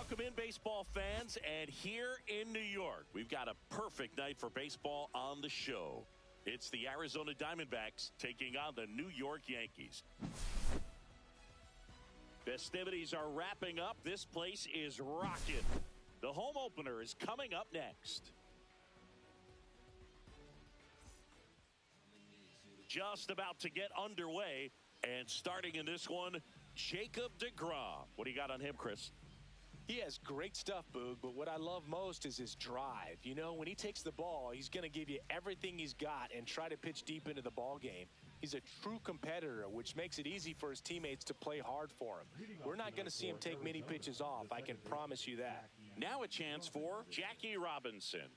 Welcome in, baseball fans, and here in New York, we've got a perfect night for baseball on the show. It's the Arizona Diamondbacks taking on the New York Yankees. Festivities are wrapping up. This place is rocking. The home opener is coming up next. Just about to get underway, and starting in this one, Jacob deGrom. What do you got on him, Chris? He has great stuff, Boog, but what I love most is his drive. You know, when he takes the ball, he's going to give you everything he's got and try to pitch deep into the ball game. He's a true competitor, which makes it easy for his teammates to play hard for him. We're not going to see him take many pitches off, I can promise you that. Now a chance for Jackie Robinson.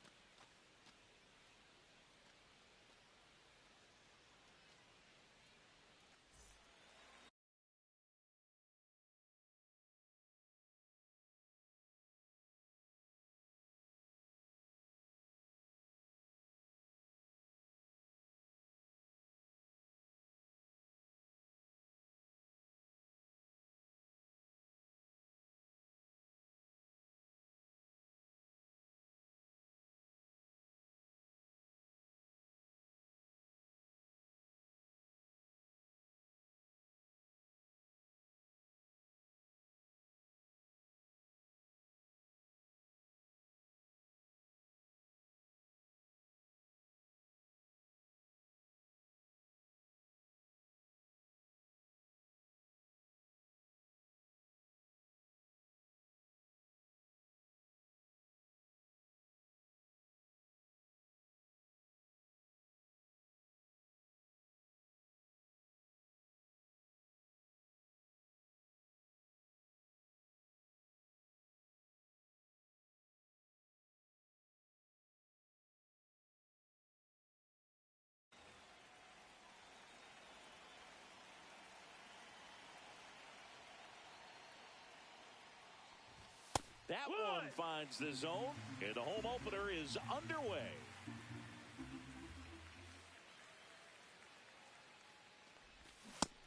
That one finds the zone, and the home opener is underway.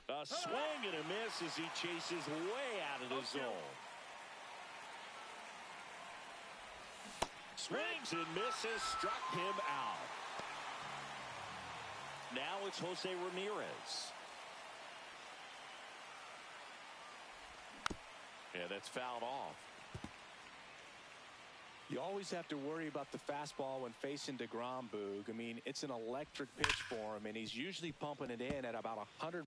A swing and a miss as he chases way out of the zone. Swings and misses, struck him out. Now it's Jose Ramirez. Yeah, that's fouled off. You always have to worry about the fastball when facing deGrom, Boog. I mean, it's an electric pitch for him, and he's usually pumping it in at about 100.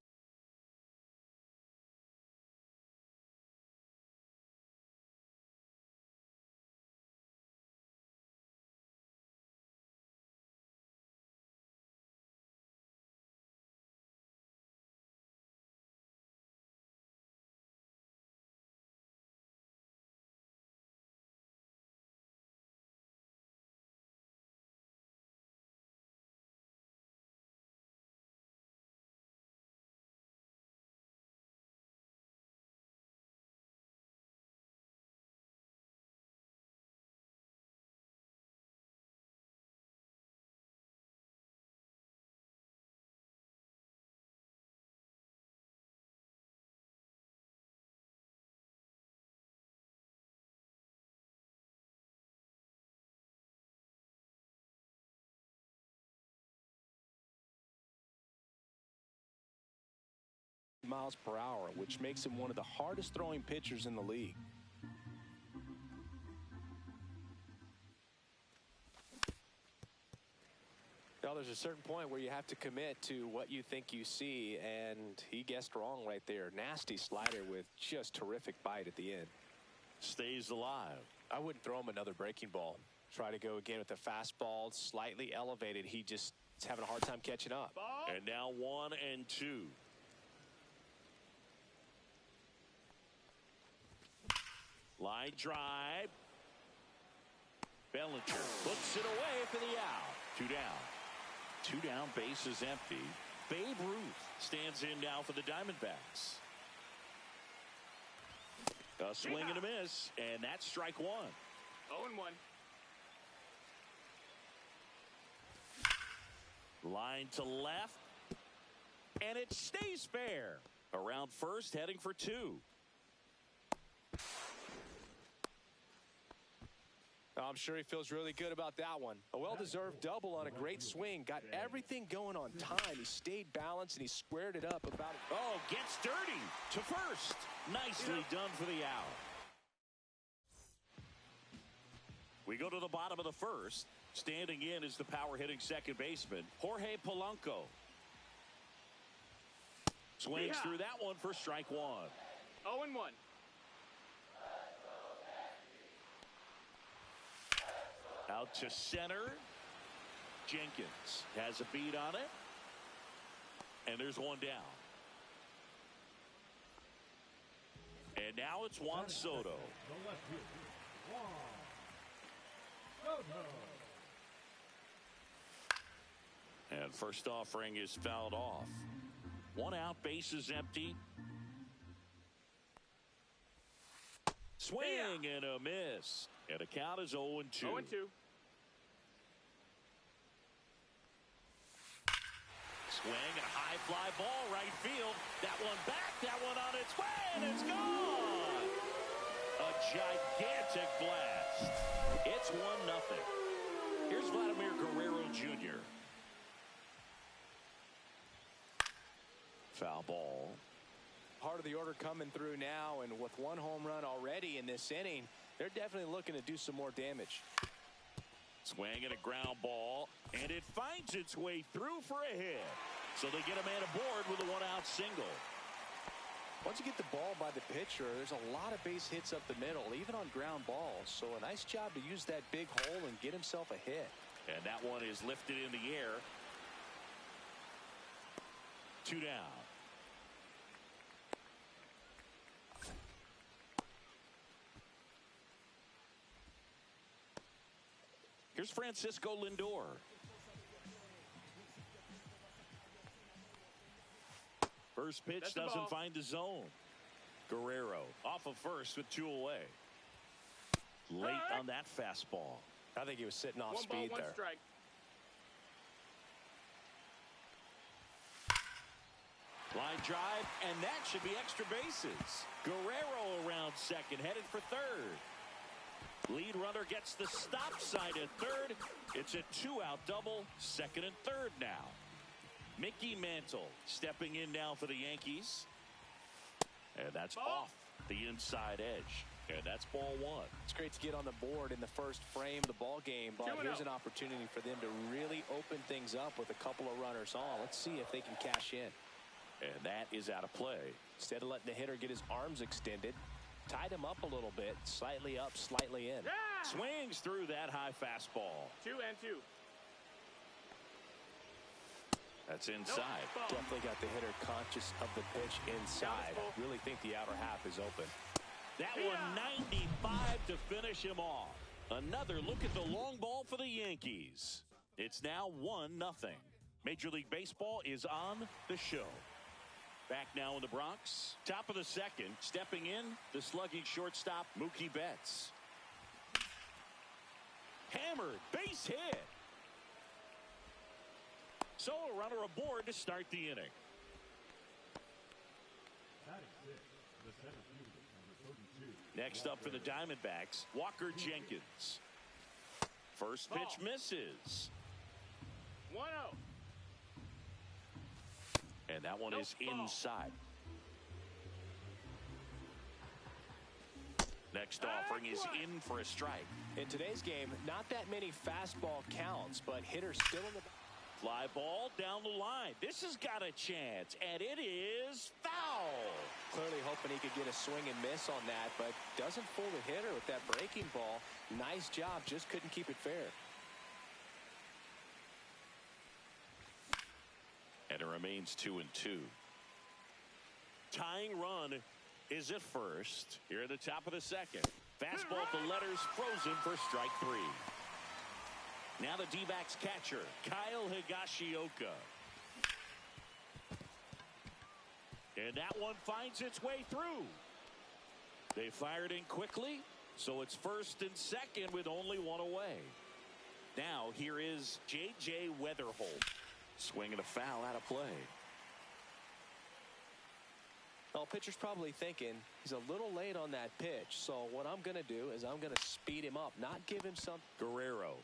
Miles per hour, which makes him one of the hardest throwing pitchers in the league. Well, there's a certain point where you have to commit to what you think you see, and he guessed wrong right there. Nasty slider with just terrific bite at the end. Stays alive. I wouldn't throw him another breaking ball. Try to go again with the fastball, slightly elevated. He just is having a hard time catching up. And now 1-2. Line drive. Bellinger puts it away for the out. 2 down. 2 down, base is empty. Babe Ruth stands in now for the Diamondbacks. A swing and a miss, and that's strike 1. 0-1. Line to left, and it stays fair. Around first, heading for 2. I'm sure he feels really good about that one. A well-deserved double on a great swing. Got everything going on time. He stayed balanced, and he squared it up about... Oh, gets dirty to first. Nicely done for the out. We go to the bottom of the first. Standing in is the power-hitting second baseman, Jorge Polanco. Swings through that one for strike one. 0-1. Out to center. Jenkins has a beat on it. And there's one down. And now it's Juan Soto. And first offering is fouled off. One out, bases empty. Swing and a miss. And the count is 0-2. 0-2. Swing and a high fly ball right field. That one back, that one on its way, and it's gone. A gigantic blast. It's 1-0. Here's Vladimir Guerrero Jr. Foul ball. Part of the order coming through now, and with one home run already in this inning, they're definitely looking to do some more damage. Swing and a ground ball, and it finds its way through for a hit. So they get a man aboard with a one-out single. Once you get the ball by the pitcher, there's a lot of base hits up the middle, even on ground balls. So a nice job to use that big hole and get himself a hit. And that one is lifted in the air. 2 down. Here's Francisco Lindor. First pitch doesn't find the zone. Guerrero off of first with 2 away. Late on that fastball. I think he was sitting off 1 speed ball, 1 there. strike. Line drive, and that should be extra bases. Guerrero around second, headed for third. Lead runner gets the stop sign at third. It's a 2-out double, second and third now. Mickey Mantle stepping in now for the Yankees. And that's off the inside edge. And that's ball 1. It's great to get on the board in the first frame of the ball game, but here's an opportunity for them to really open things up with a couple of runners on. Let's see if they can cash in. And that is out of play. Instead of letting the hitter get his arms extended, tied him up a little bit, slightly up, slightly in. Swings through that high fastball. 2-2. That's inside. Definitely got the hitter conscious of the pitch inside. Really think the outer half is open. That one 95 to finish him off. Another look at the long ball for the Yankees. It's now 1-0. Major League Baseball is on the show. Back now in the Bronx. Top of the second. Stepping in, the slugging shortstop, Mookie Betts. Hammered, base hit. So a runner aboard to start the inning. Next up for the Diamondbacks, Walker Jenkins. First pitch misses. 1-0. And that one is inside. Next offering is in for a strike. In today's game, not that many fastball counts, but hitters still in the... Fly ball down the line. This has got a chance, and it is foul. Clearly hoping he could get a swing and miss on that, but doesn't fool the hitter with that breaking ball. Nice job, just couldn't keep it fair. And it remains 2-2. Tying run is at first. Here at the top of the second. Fastball at the letters, frozen for strike 3. Now the D-backs catcher, Kyle Higashioka. And that one finds its way through. They fired in quickly, so it's first and second with only 1 away. Now here is J.J. Weatherholt. Swinging a foul out of play. Well, pitcher's probably thinking he's a little late on that pitch. So what I'm going to do is I'm going to speed him up, not give him some. Guerrero.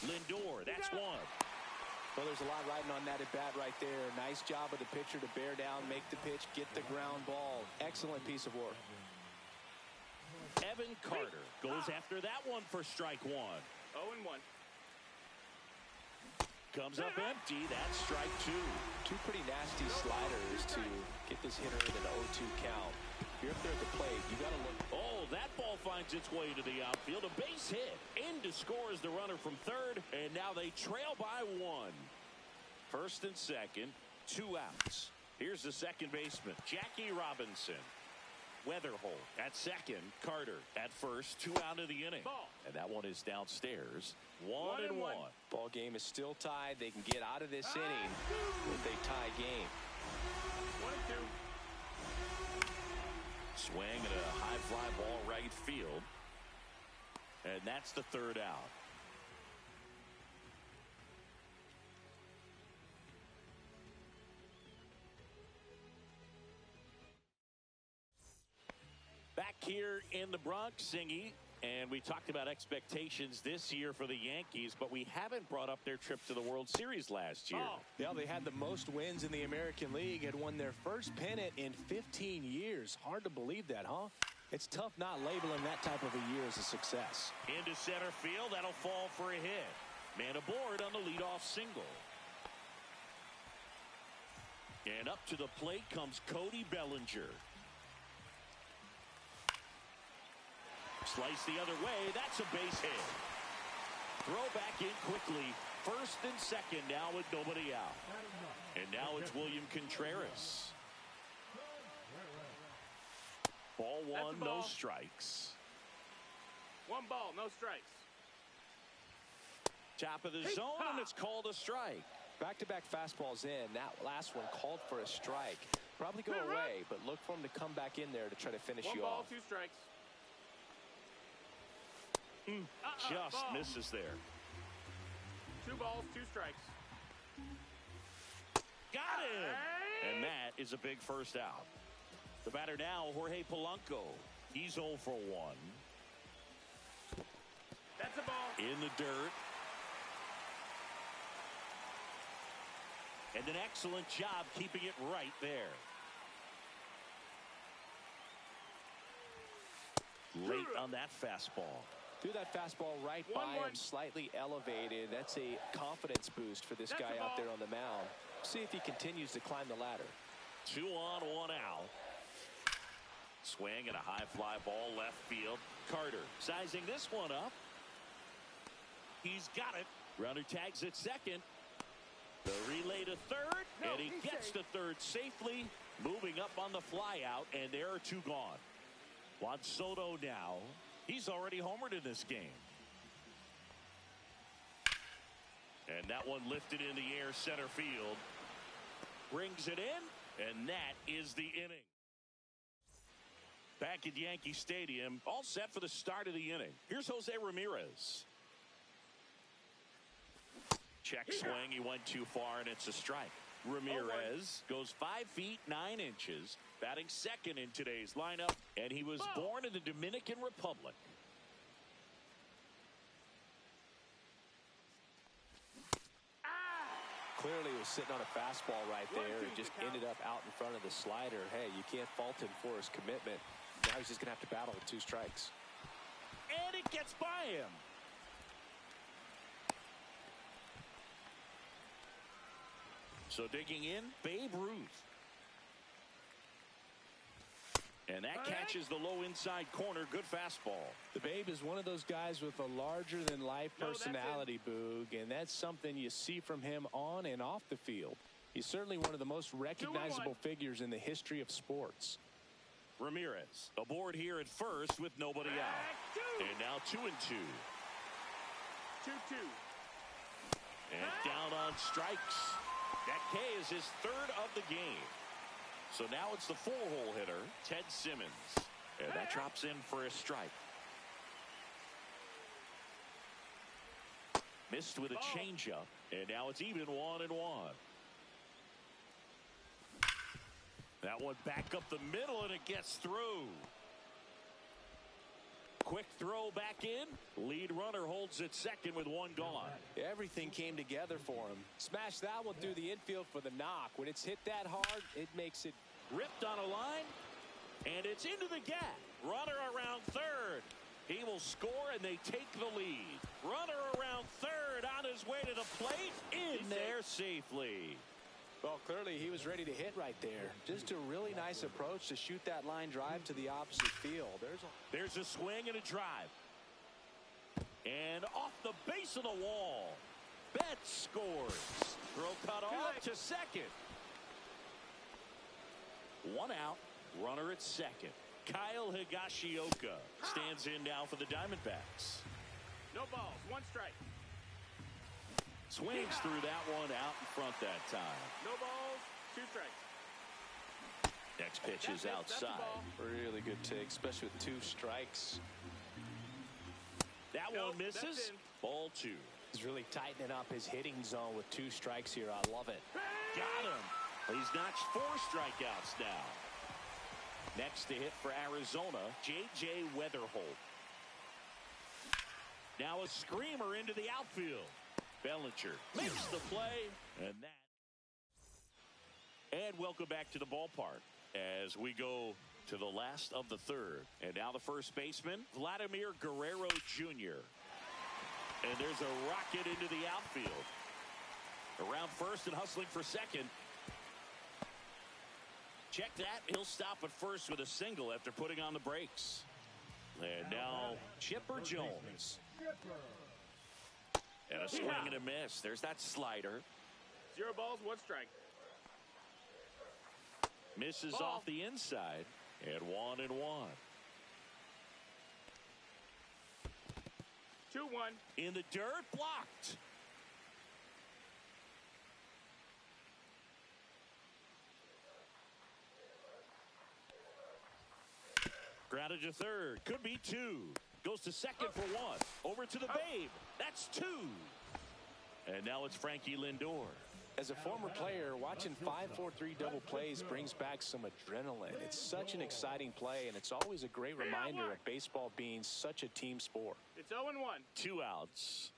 Lindor, that's one. Well, there's a lot riding on that at bat right there. Nice job of the pitcher to bear down, make the pitch, get the ground ball. Excellent piece of work. Evan Carter goes after that one for strike one. 0-1. Comes up empty. That's strike two. Two pretty nasty sliders to get this hitter in an 0-2 count. If you're up there at the plate, you got to look. Oh, that ball finds its way to the outfield. A base hit. In to score is the runner from third. And now they trail by one. First and second, 2 outs. Here's the second baseman, Jackie Robinson. Weatherholt at second. Carter at first. 2 out of the inning. Ball. And that one is downstairs. 1-1. Ball game is still tied. They can get out of this inning with a tie game. 1-2. Swing and a high fly ball right field. And that's the third out. Back here in the Bronx, Singy, and we talked about expectations this year for the Yankees, but we haven't brought up their trip to the World Series last year. Oh. Yeah, they had the most wins in the American League, had won their first pennant in 15 years. Hard to believe that, huh? It's tough not labeling that type of a year as a success. Into center field, that'll fall for a hit. Man aboard on the leadoff single. And up to the plate comes Cody Bellinger. Slice the other way. That's a base hit. Throw back in quickly. First and second now with nobody out. And now it's William Contreras. Ball one, no strikes. 1 ball, no strikes. Top of the zone, and it's called a strike. Back-to-back fastballs in. That last one called for a strike. Probably go away, but look for him to come back in there to try to finish you 1 ball, off. 2 strikes. Just ball. misses there. 2 balls, 2 strikes. Got him! And that is a big first out. The batter now, Jorge Polanco. He's 0 for 1. That's a ball. In the dirt. And an excellent job keeping it right there. Late on that fastball. Threw that fastball right by him, slightly elevated. That's a confidence boost for this guy out there on the mound. See if he continues to climb the ladder. 2 on, 1 out. Swing and a high fly ball left field. Carter sizing this one up. He's got it. Runner tags at second. The relay to third, and he gets to third safely. Moving up on the fly out, and there are 2 gone. Juan Soto now. He's already homered in this game. And that one lifted in the air center field. Brings it in, and that is the inning. Back at Yankee Stadium, all set for the start of the inning. Here's Jose Ramirez. Check swing, he went too far, and it's a strike. Ramirez goes 5 feet 9 inches, batting second in today's lineup, and he was born in the Dominican Republic. Clearly was sitting on a fastball right there. It just ended up out in front of the slider. Hey, you can't fault him for his commitment. Now he's just going to have to battle with 2 strikes. And it gets by him. So digging in, Babe Ruth. And that catches the low inside corner. Good fastball. The Babe is one of those guys with a larger-than-life personality, Boog, and that's something you see from him on and off the field. He's certainly one of the most recognizable figures in the history of sports. Ramirez aboard here at first with nobody out. And now 2-2. 2-2. And down on strikes. That K is his 3rd of the game. So now it's the 4-hole hitter, Ted Simmons. And that drops in for a strike. Missed with a changeup. And now it's even 1-1. That one back up the middle, and it gets through. Quick throw back in. Lead runner holds it second with one gone. Everything came together for him. Smashed that one through the infield for the knock. When it's hit that hard, it makes it. Ripped on a line, and it's into the gap. Runner around third. He will score, and they take the lead. Runner around third on his way to the plate. In there safely. Well, clearly he was ready to hit right there. Just a really nice approach to shoot that line drive to the opposite field. There's a swing and a drive. And off the base of the wall. Betts scores. Throw cut off to second. One out. Runner at second. Kyle Higashioka stands in now for the Diamondbacks. No balls, one strike. Swings through that one out in front that time. No balls, two strikes. Next pitch is outside. Really good take, especially with two strikes. That one misses. Ball two. He's really tightening up his hitting zone with two strikes here. I love it. Got him. He's notched 4 strikeouts now. Next to hit for Arizona, J.J. Weatherholt. Now a screamer into the outfield. Bellinger makes the play, and welcome back to the ballpark as we go to the last of the third. And now the first baseman, Vladimir Guerrero Jr. And there's a rocket into the outfield. Around first and hustling for second. Check that. He'll stop at first with a single after putting on the brakes. And now Chipper Jones. And a swing and a miss. There's that slider. 0 balls, 1 strike. Misses off the inside. And 1-1. 2-1. In the dirt, blocked. Grounded to third. Could be 2. Goes to second for 1. Over to the Babe. That's 2. And now it's Frankie Lindor. As a former player, watching 5-4-3 double plays brings back some adrenaline. It's such an exciting play, and it's always a great reminder of baseball being such a team sport. It's 0-1. 2 outs.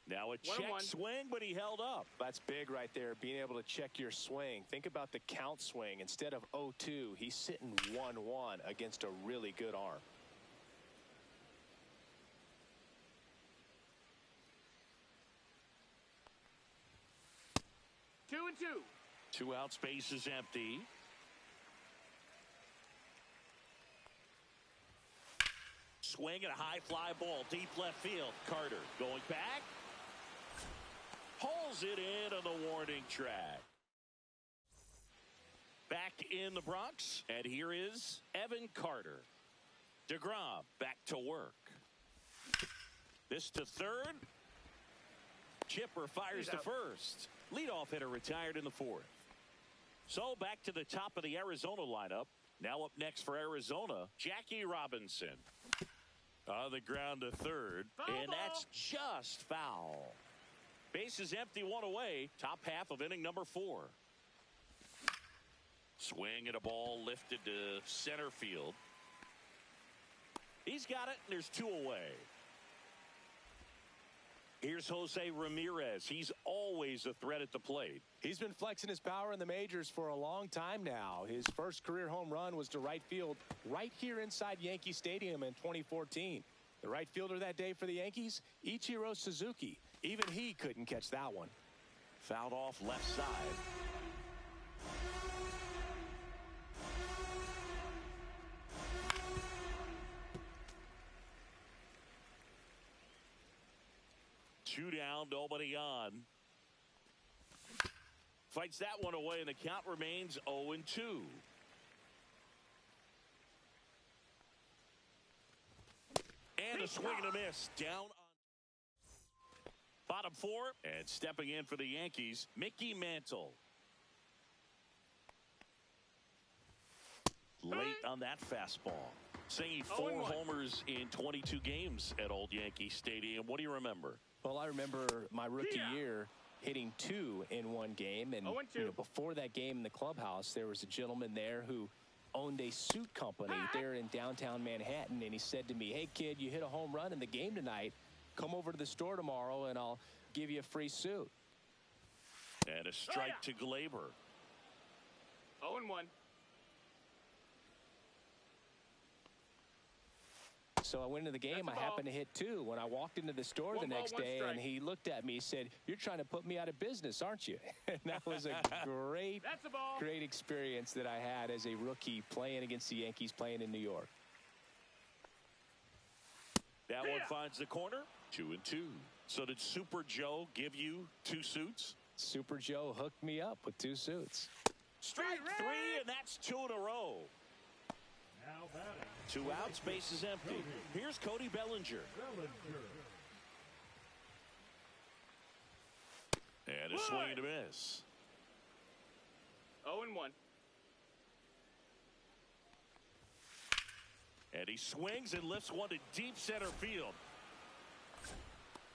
Now a check swing, but he held up. That's big right there, being able to check your swing. Think about the count swing. Instead of 0-2, he's sitting 1-1 against a really good arm. Two and two. 2 out, space is empty. Swing and a high fly ball, deep left field. Carter going back. Pulls it in on the warning track. Back in the Bronx, and here is Evan Carter. DeGrom back to work. This to third. Chipper fires to first. Leadoff hitter retired in the 4th. So back to the top of the Arizona lineup. Now up next for Arizona, Jackie Robinson. On the ground to third, and that's just foul. Base is empty, 1 away. Top half of inning number 4. Swing and a ball lifted to center field. He's got it, and there's 2 away. Here's Jose Ramirez. He's always a threat at the plate. He's been flexing his power in the majors for a long time now. His first career home run was to right field right here inside Yankee Stadium in 2014. The right fielder that day for the Yankees, Ichiro Suzuki. Even he couldn't catch that one. Fouled off left side. Two down, nobody on. Fights that one away, and the count remains 0-2. And a swing and a miss. Down on bottom 4. And stepping in for the Yankees, Mickey Mantle. Late on that fastball. Saying 4 homers in 22 games at Old Yankee Stadium. What do you remember? Well, I remember my rookie year. hitting 2 in one game. And 0-2. before that game in the clubhouse, there was a gentleman there who owned a suit company there in downtown Manhattan. And he said to me, hey, kid, you hit a home run in the game tonight. Come over to the store tomorrow, and I'll give you a free suit. And a strike to Glaber. 0-1. So I went into the game. I happened to hit 2 when I walked into the store the next day, and he looked at me and said, you're trying to put me out of business, aren't you? And that was a great experience that I had as a rookie playing against the Yankees, playing in New York. That one finds the corner. 2-2. So did Super Joe give you 2 suits? Super Joe hooked me up with 2 suits. Strike 3, and that's 2 in a row. 2 outs, base is empty. Here's Cody Bellinger. And a swing and a miss. 0-1. And he swings and lifts one to deep center field.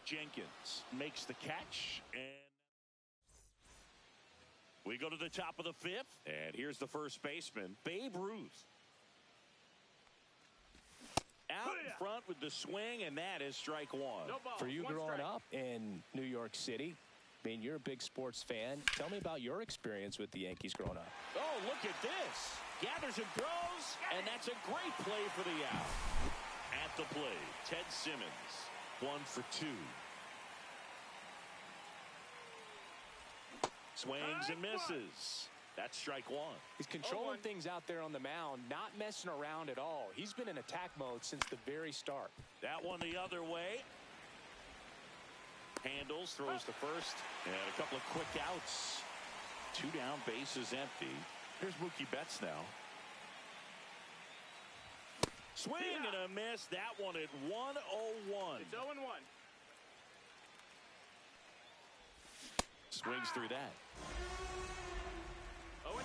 Jenkins makes the catch, and we go to the top of the 5th. And here's the first baseman, Babe Ruth. Out in front with the swing, and that is strike 1. No ball. For you growing strike. up in New York City, I mean, you're a big sports fan. Tell me about your experience with the Yankees growing up. Oh, look at this. Gathers and throws, and that's a great play for the out. At the plate, Ted Simmons, 1 for 2. Swings and misses. That's strike 1. He's controlling things out there on the mound, not messing around at all. He's been in attack mode since the very start. That one the other way. Handles, throws to first, and a couple of quick outs. 2 down, bases empty. Here's Mookie Betts now. Swing and a miss. That one at 1-0-1. It's 0-1. Swings through that. 0-2.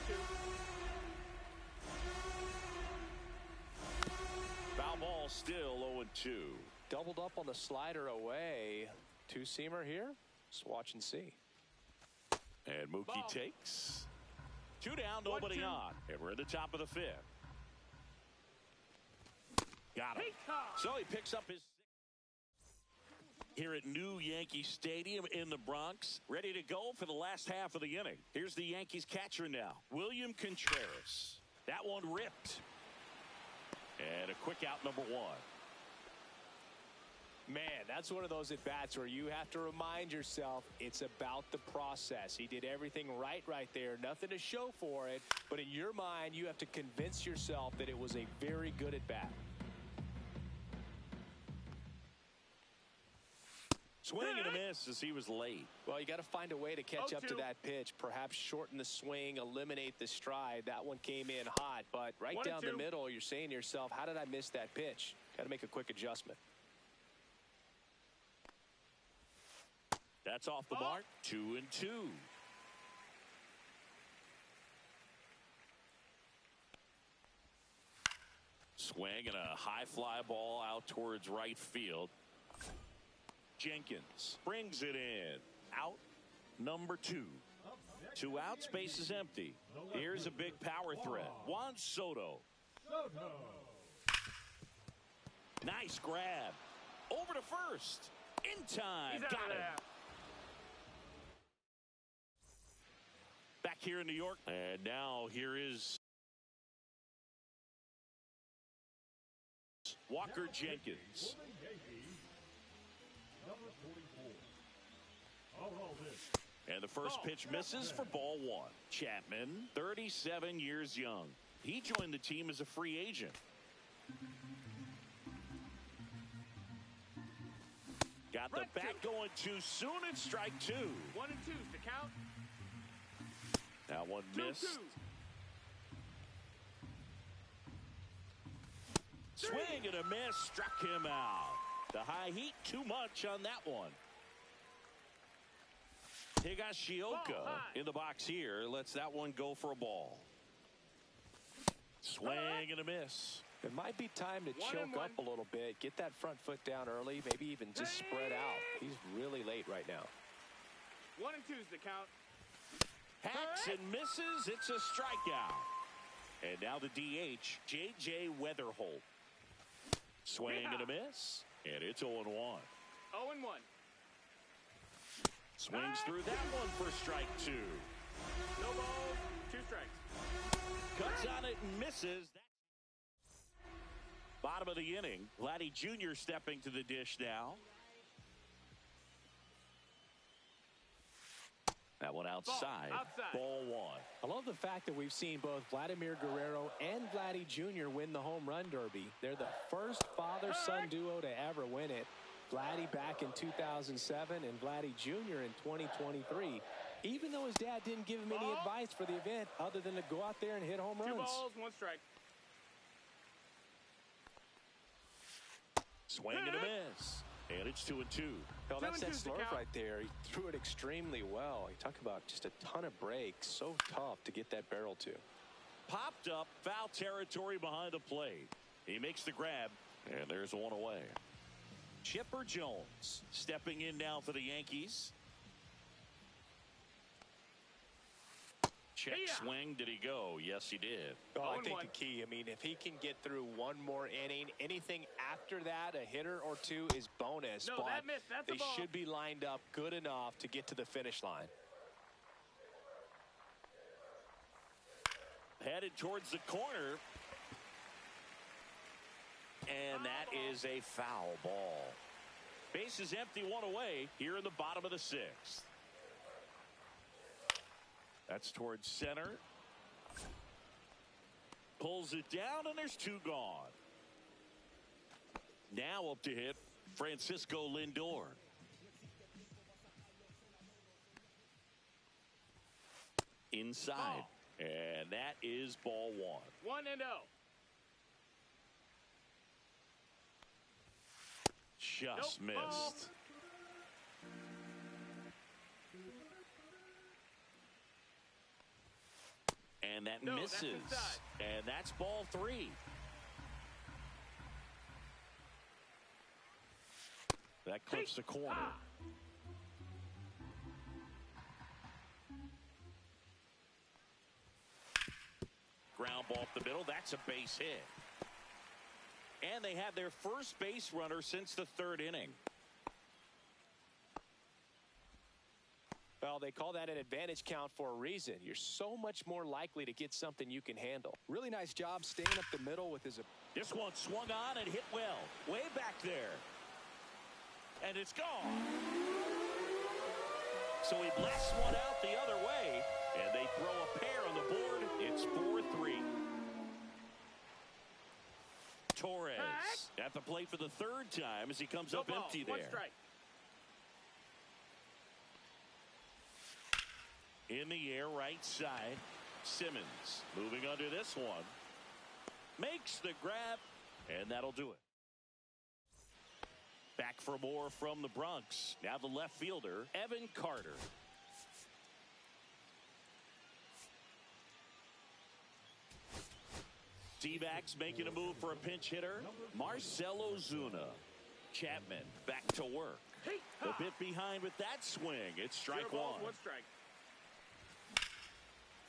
Foul ball still 0-2. Doubled up on the slider away. 2-seamer here. Just watch and see. And Mookie takes. 2 down, nobody on. And we're at the top of the 5th. Got him. So he picks up his 6th here at New Yankee Stadium in the Bronx. Ready to go for the last half of the inning. Here's the Yankees catcher now, William Contreras. That one ripped. And a quick out, number 1. Man, that's one of those at-bats where you have to remind yourself it's about the process. He did everything right there. Nothing to show for it. But in your mind, you have to convince yourself that it was a very good at-bat. Swing and a miss as he was late. Well, you got to find a way to catch up to that pitch. Perhaps shorten the swing, eliminate the stride. That one came in hot. But right down the middle, you're saying to yourself, how did I miss that pitch? Got to make a quick adjustment. That's off the mark. 2-2. Swing and a high fly ball out towards right field. Jenkins brings it in. Out number 2. 2 outs, base is empty. Here's a big power threat. Juan Soto. Nice grab. Over to first. In time. Got him. Back here in New York. And now here is Walker Jenkins. And the first pitch misses for ball 1. Chapman, 37 years young. He joined the team as a free agent. Got the bat going too soon. It's strike 2. 1-2 to count. That one missed. 2-2. Swing and a miss. Struck him out. The high heat, too much on that one. Higashioka in the box here. Lets that one go for a ball. Swing and a miss. It might be time to choke up a little bit. Get that front foot down early. Maybe even just spread out. He's really late right now. 1 and 2's the count. Hacks and misses. It's a strikeout. And now the DH, J.J. Weatherholt. Swing and a miss. And it's 0-1. 0 and 1. Swings through that one for strike 2. No balls, 2 strikes. Cuts on it and misses. Bottom of the inning. Vladdy Jr. stepping to the dish now. That one outside. Ball 1. I love the fact that we've seen both Vladimir Guerrero and Vladdy Jr. win the home run derby. They're the first father-son duo to ever win it. Vladdy back in 2007 and Vladdy Jr. in 2023. Even though his dad didn't give him any advice for the event other than to go out there and hit home runs. 2 balls, 1 strike. Swing and a miss. And it's 2 and 2. Oh, that's that 2-2's the slurve count. right there. He threw it extremely well. You talk about just a ton of breaks. So tough to get that barrel to. Popped up, foul territory behind the plate. He makes the grab, and there's one away. Chipper Jones stepping in now for the Yankees. Check swing. Did he go? Yes, he did. Oh, I 0 and think 1. the key, I mean, if he can get through one more inning, anything after that, a hitter or two is bonus. No, but that missed. That's a they ball. should be lined up good enough to get to the finish line. Headed towards the corner. And that is a foul ball. Base is empty, 1 away here in the bottom of the 6th. That's towards center. Pulls it down, and there's 2 gone. Now up to hit Francisco Lindor. Inside. Ball. And that is ball 1. 1 and 0. Just Nope. Ball. missed. And that No, that's misses. inside. And that's ball 3. That clips the corner. Ground ball up the middle. That's a base hit. And they have their first base runner since the 3rd inning. Well, they call that an advantage count for a reason. You're so much more likely to get something you can handle. Really nice job staying up the middle with his. This one swung on and hit well. Way back there. And it's gone. So he blasts one out the other way. And they throw a pair on the board. It's 4-3. Torres at the plate for the 3rd time as he comes up ball, empty 1 there. strike. In the air, right side. Simmons moving under this one. Makes the grab, and that'll do it. Back for more from the Bronx. Now the left fielder, Evan Carter. D-backs making a move for a pinch hitter. Marcell Ozuna. Chapman back to work. A bit behind with that swing. It's strike 0 balls, 1. 1 strike.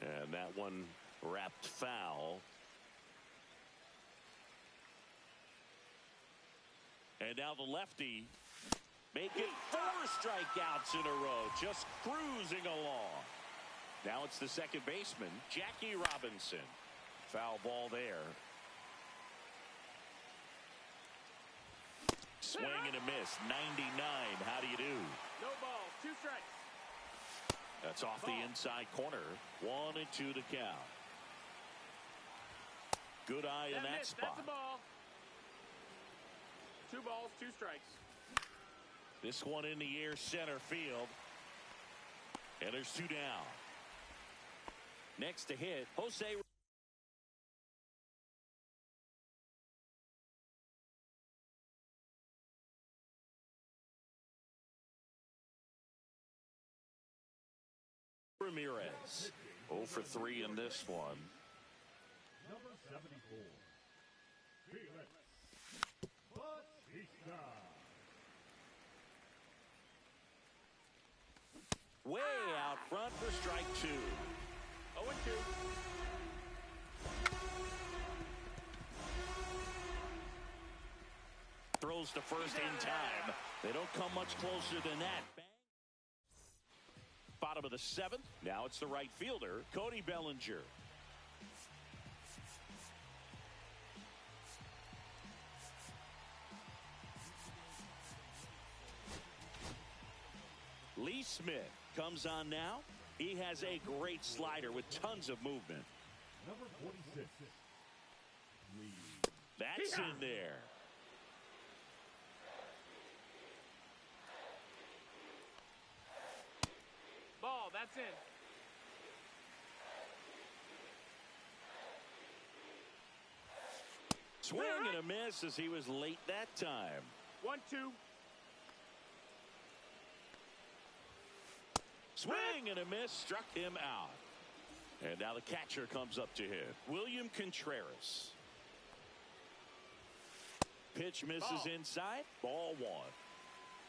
And that one wrapped foul. And now the lefty making 4 strikeouts in a row. Just cruising along. Now it's the second baseman, Jackie Robinson. Foul ball there. Swing and a miss. 99. How do you do? No balls, 2 strikes. That's off the inside corner. 1 and 2 to count. Good eye in that missed. spot. That's a ball. 2 balls, 2 strikes. This one in the air, center field. And there's 2 down. Next to hit, Jose Ramirez. 0 for 3 in this one. Number 74, Felix Bautista. Way front for strike 2. 0-2. Throws to first in time. They don't come much closer than that. Bang. Bottom of the 7th. Now it's the right fielder, Cody Bellinger. Lee Smith comes on now. He has a great slider with tons of movement. Number 46. Lee. That's in there. Ball, that's in. Swing and a miss as he was late that time. 1-2. Swing and a miss, struck him out. And now the catcher comes up to him, William Contreras. Pitch misses Ball. inside, ball 1.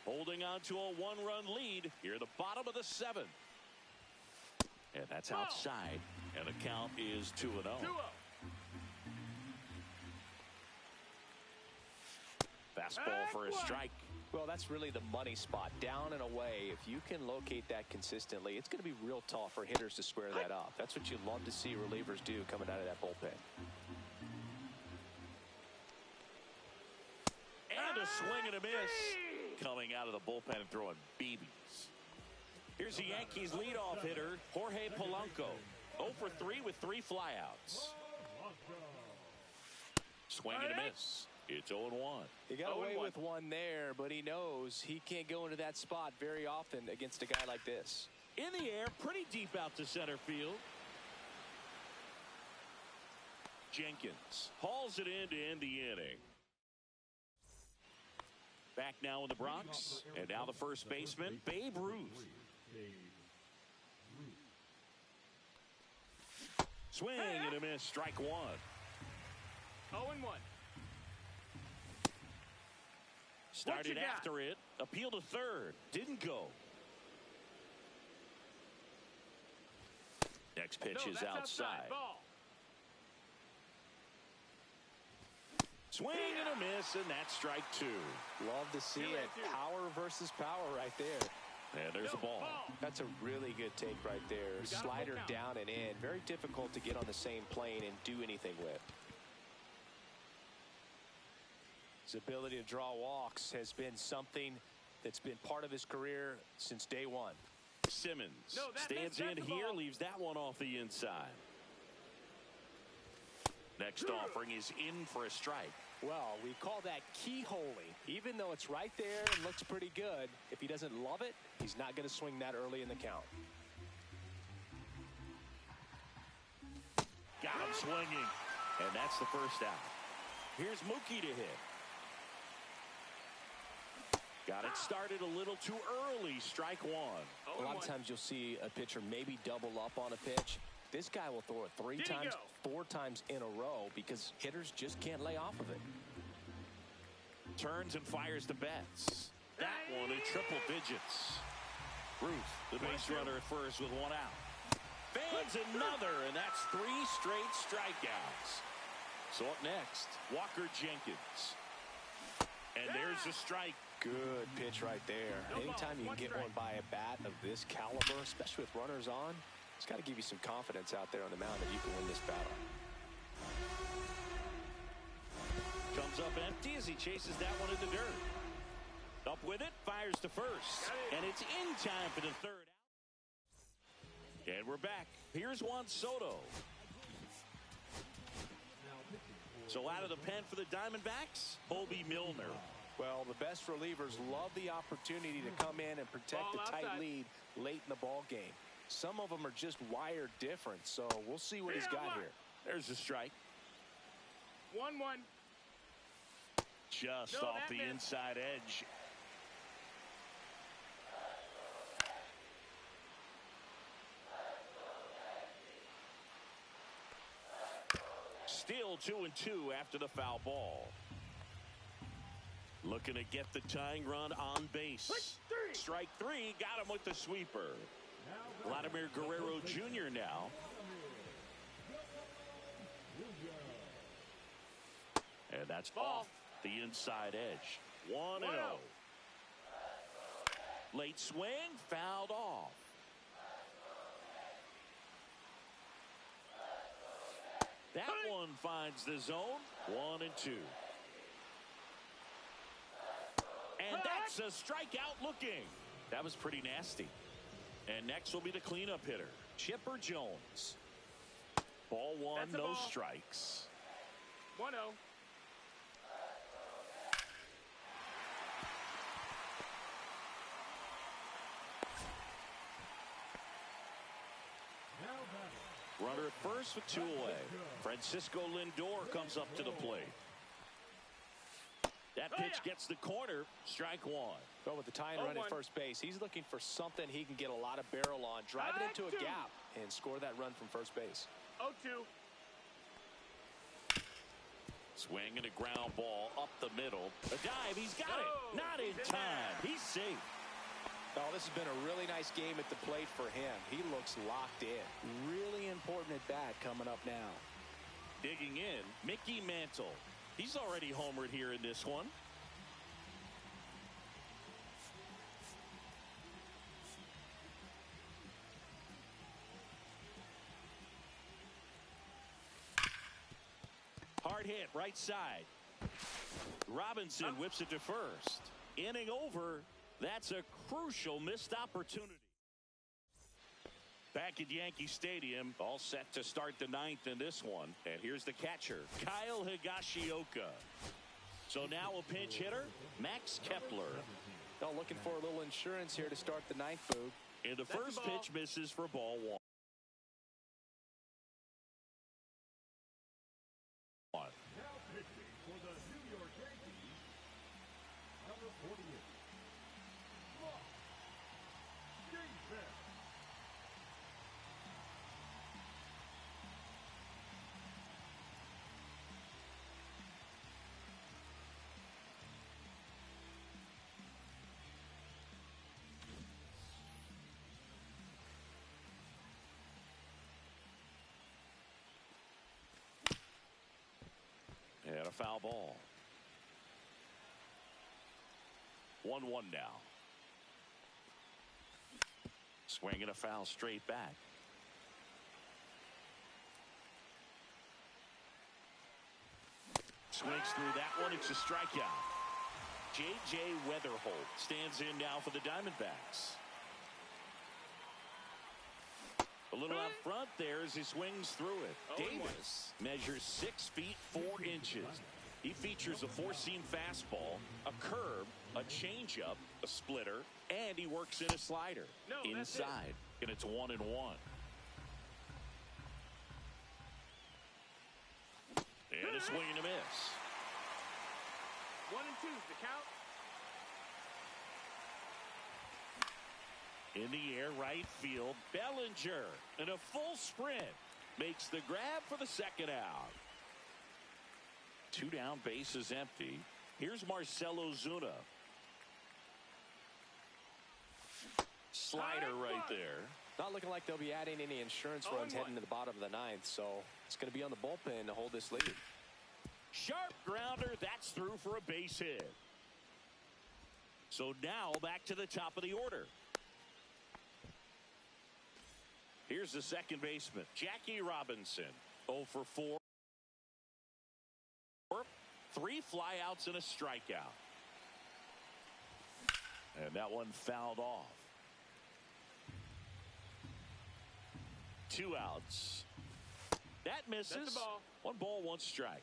Holding on to a 1-run lead here at the bottom of the 7th. And that's Ball. outside, and the count is 2-0. 2-0. Fastball for a strike. Well, that's really the money spot. Down and away. If you can locate that consistently, it's going to be real tough for hitters to square that up. That's what you love to see relievers do coming out of that bullpen. And a swing and a miss. Coming out of the bullpen and throwing BBs. Here's the Yankees leadoff hitter, Jorge Polanco. 0 for 3 with 3 flyouts. Swing and a miss. It's 0-1. He got away 0-1. with one there, but he knows he can't go into that spot very often against a guy like this. In the air, pretty deep out to center field. Jenkins hauls it in to end the inning. Back now in the Bronx, and now the first baseman, Babe Ruth. Swing and a miss, strike 1. 0-1. Started after it, appeal to third, didn't go. Next pitch is that's outside. Ball. Swing and a miss, and that's strike 2. Love to see it. Power versus power right there. And there's the ball. That's a really good take right there. got a Slider full count. down and in. Very difficult to get on the same plane and do anything with. His ability to draw walks has been something that's been part of his career since day one. Simmons No, that stands missed. in That's the here, ball. leaves that one off the inside. Next offering is in for a strike. Well, we call that keyholing. Even though it's right there and looks pretty good, if he doesn't love it, he's not going to swing that early in the count. Got him swinging. And that's the first out. Here's Mookie to hit. Got it started a little too early. Strike 1. A lot of times you'll see a pitcher maybe double up on a pitch. This guy will throw it 3 Did he times, go? 4 times in a row because hitters just can't lay off of it. Turns and fires the bats. That one in triple digits. Ruth, the base runner at first with 1 out. Fans another, and that's 3 straight strikeouts. So up next, Walker Jenkins. And there's a strike. Good pitch right there. No ball, Anytime you can 1 get strike. one by a bat of this caliber, especially with runners on, it's got to give you some confidence out there on the mound that you can win this battle. Comes up empty as he chases that one in the dirt. Up with it, fires to first. And it's in time for the 3rd out. And we're back. Here's Juan Soto. So out of the pen for the Diamondbacks, Colby Milner. Well, the best relievers love the opportunity to come in and protect Ball a tight outside. lead late in the ball game. Some of them are just wired different, so we'll see what he's got here. There's a strike. 1-1. Just No, off that the missed. inside edge. Still 2-2 after the foul ball. Looking to get the tying run on base. Strike 3, got him with the sweeper. Vladimir Guerrero Jr. now. And that's off the inside edge. 1-0. Late swing, fouled off. That one finds the zone. 1-2. And that's a strikeout looking. That was pretty nasty. And next will be the cleanup hitter, Chipper Jones. Ball one, no strikes. 1-0. Runner at first with 2 away. Francisco Lindor comes up to the plate. That pitch gets the corner. Strike one. Well, with the tying run at first base, he's looking for something he can get a lot of barrel on, drive it into a gap, and score that run from first base. 0-2. Swing and a ground ball up the middle. A dive. He's got it. Not in time. He's safe. Oh, this has been a really nice game at the plate for him. He looks locked in. Really important at bat coming up now. Digging in, Mickey Mantle. He's already homered here in this one. Hard hit, right side. Robinson whips it to first. Inning over. That's a crucial missed opportunity. Back at Yankee Stadium, all set to start the 9th in this one. And here's the catcher, Kyle Higashioka. So now a pinch hitter, Max Kepler. Oh, looking for a little insurance here to start the 9th, Boog. And the first pitch misses for ball one. Now pitching for the New York Yankees, number 48. And a foul ball. 1-1 now. Swinging a foul straight back. Swings through that one. It's a strikeout. J.J. Weatherholt stands in now for the Diamondbacks. A little out front there as he swings through it. Davis measures 6 feet 4 inches. He features a 4-seam fastball, a curve, a changeup, a splitter, and he works in a slider inside. And it's 1-1. And a swing and a miss. 1-2 the count. In the air, right field, Bellinger in a full sprint makes the grab for the second out. 2 down, bases empty. Here's Marcell Ozuna. Slider right there. Not looking like they'll be adding any insurance runs heading to the bottom of the 9th, so it's going to be on the bullpen to hold this lead. Sharp grounder, that's through for a base hit. So now back to the top of the order. Here's the second baseman, Jackie Robinson. 0 for 4. 3 flyouts and a strikeout. And that one fouled off. 2 outs. That misses. That's the ball. 1 ball, 1 strike.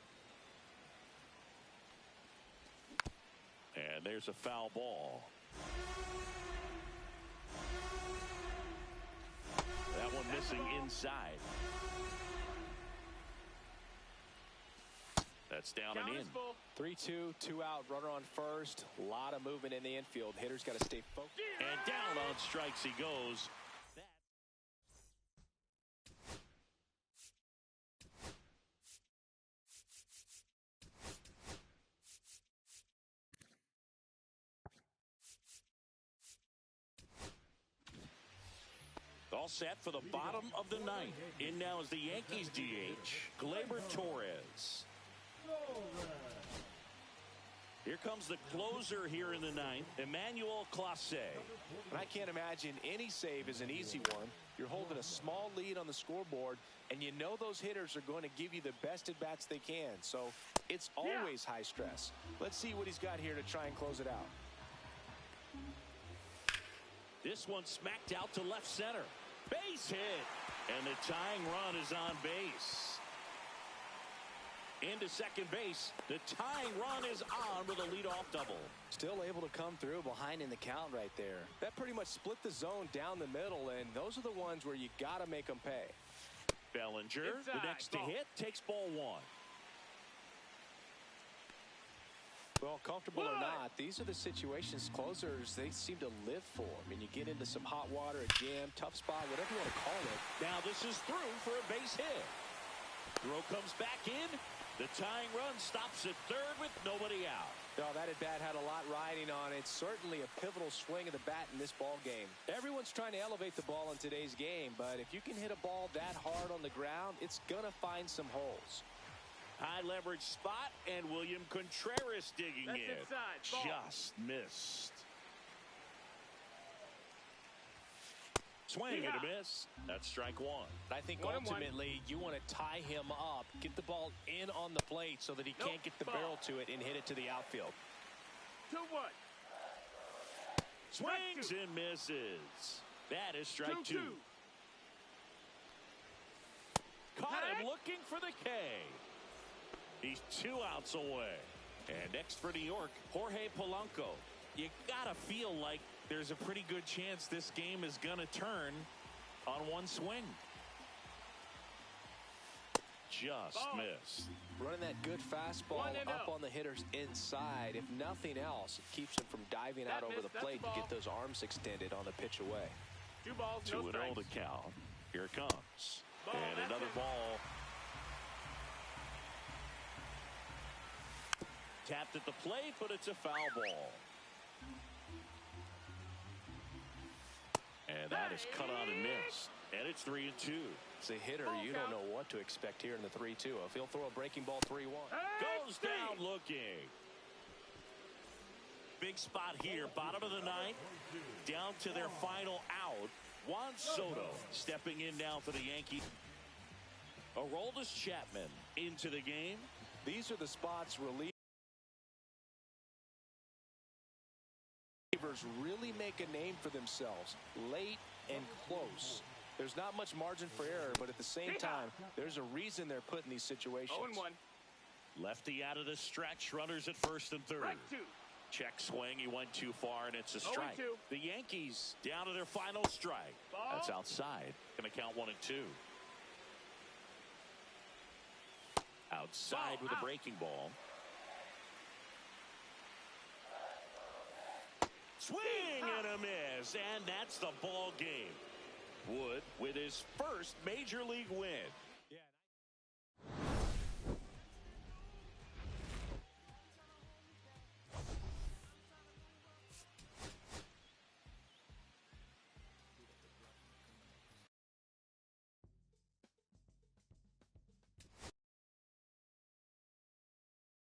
And there's a foul ball. That one missing inside. That's down and in. 3-2, 2 out, runner on first. A lot of movement in the infield. Hitter's got to stay focused. And down on strikes he goes. All set for the bottom of the ninth. In now is the Yankees DH, Gleyber Torres. Here comes the closer here in the ninth, Emmanuel Clase. And I can't imagine any save is an easy one. You're holding a small lead on the scoreboard, and you know those hitters are going to give you the best at-bats they can. So it's always high stress. Let's see what he's got here to try and close it out. This one smacked out to left center. Base hit. And the tying run is on base. Into second base. The tying run is on with a leadoff double. Still able to come through behind in the count right there. That pretty much split the zone down the middle, and those are the ones where you got to make them pay. Bellinger, the next to hit, takes ball one. Well, comfortable or not, these are the situations closers they seem to live for. I mean, you get into some hot water, a jam, tough spot, whatever you want to call it. Now this is through for a base hit. Throw comes back in. The tying run stops at third with nobody out. No, that at-bat had a lot riding on it. Certainly a pivotal swing of the bat in this ball game. Everyone's trying to elevate the ball in today's game, but if you can hit a ball that hard on the ground, it's going to find some holes. High leverage spot, and William Contreras digging That's in. inside. Ball. Just missed. Swing and a miss. That's strike one. I think ultimately you want to tie him up, get the ball in on the plate so that he can't get the barrel to it and hit it to the outfield. 2-1. Swings and misses. That is strike two. Caught him looking for the K. He's 2 outs away. And next for New York, Jorge Polanco. You gotta feel like there's a pretty good chance this game is gonna turn on one swing. Just missed. Running that good fastball up on the hitter's inside. If nothing else, it keeps him from diving out over the plate to get those arms extended on the pitch away. 2 balls, no 2-0 strikes. to count. Here it comes. Ball, and that's another it. ball. Tapped at the plate, but it's a foul ball. And that is cut on and missed. And it's 3-2. As a hitter, you don't know what to expect here in the 3-2. If he'll throw a breaking ball 3-1. Goes down looking. Big spot here. Bottom of the ninth. Down to their final out. Juan Soto stepping in now for the Yankees. Aroldis Chapman into the game. These are the spots relievers really make a name for themselves. Late and close. There's not much margin for error, but at the same time, there's a reason they're put in these situations. 0-1. Lefty out of the stretch. Runners at first and third. Strike 2. Check swing. He went too far, and it's a strike. 0-2. The Yankees down to their final strike. Ball. That's outside. Going to count 1-2. Outside Ball, with out. a breaking ball. Swing and a miss, and that's the ball game. Wood with his first major league win.